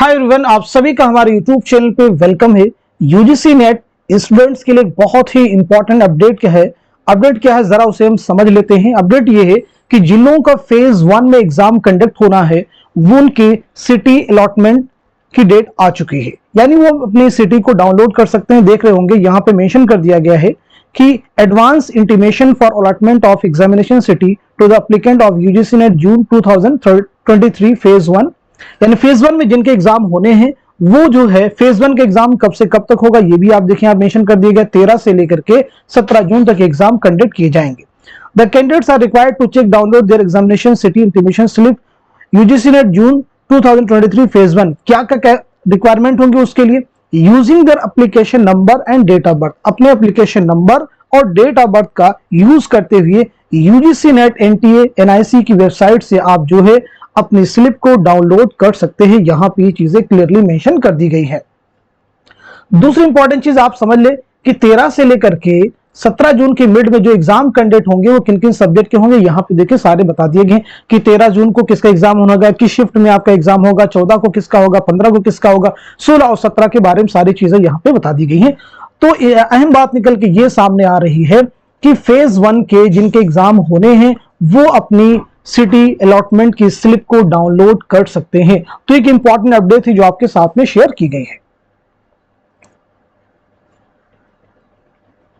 Hi everyone, आप सभी का हमारे यूट्यूब चैनल पे वेलकम है। यूजीसी नेट स्टूडेंट्स के लिए बहुत ही इंपॉर्टेंट अपडेट क्या है जरा उसे हम समझ लेते हैं। अपडेट ये है कि जिन लोगों का फेज 1 में एग्जाम कंडक्ट होना है वो उनकी सिटी अलॉटमेंट की डेट आ चुकी है, यानी वो अपनी सिटी को डाउनलोड कर सकते हैं। देख रहे होंगे यहाँ पे मेंशन कर दिया गया है कि advance intimation for allotment of examination city to the applicant of UGC NET June 2023 phase 1, यानी फेज 1 में जिनके एग्जाम होने हैं वो जो है फेज 1 के एग्जाम कब से कब तक होगा ये भी आप देखें, आप मेंशन कर दिया गया 13 से लेकर के 17 जून तक एग्जाम कंडक्ट किए जाएंगे। The candidates are required to check download their examination city intimation slip UGC NET June 2023 phase 1। क्या रिक्वायरमेंट होंगे उसके लिए? Using their application number and date of birth, अपने एप्लीकेशन नंबर और डेट ऑफ बर्थ का use करते हुए UGC NET NTA NIC की वेबसाइट से आप जो है अपनी स्लिप को डाउनलोड कर सकते हैं। यहां पे ये चीजें क्लियरली मेंशन कर दी गई है। दूसरी इंपॉर्टेंट चीज आप समझ ले कि 13 से लेकर के 17 जून के मिड में जो एग्जाम कंडक्ट होंगे वो किन किन सब्जेक्ट के होंगे। यहां पे देखिए सारे बता दिए गए कि 13 जून को किसका एग्जाम होगा, किस शिफ्ट में आपका एग्जाम होगा, 14 को किसका होगा, 15 को किसका होगा, 16 और 17 के बारे में सारी चीजें यहां पे बता दी गई हैं। तो अहम बात निकल के ये सामने आ रही है कि फेज 1 के जिनके एग्जाम होने हैं वो अपनी सिटी अलॉटमेंट की स्लिप को डाउनलोड कर सकते हैं। तो एक इंपॉर्टेंट अपडेट थी जो आपके साथ में शेयर की गई है।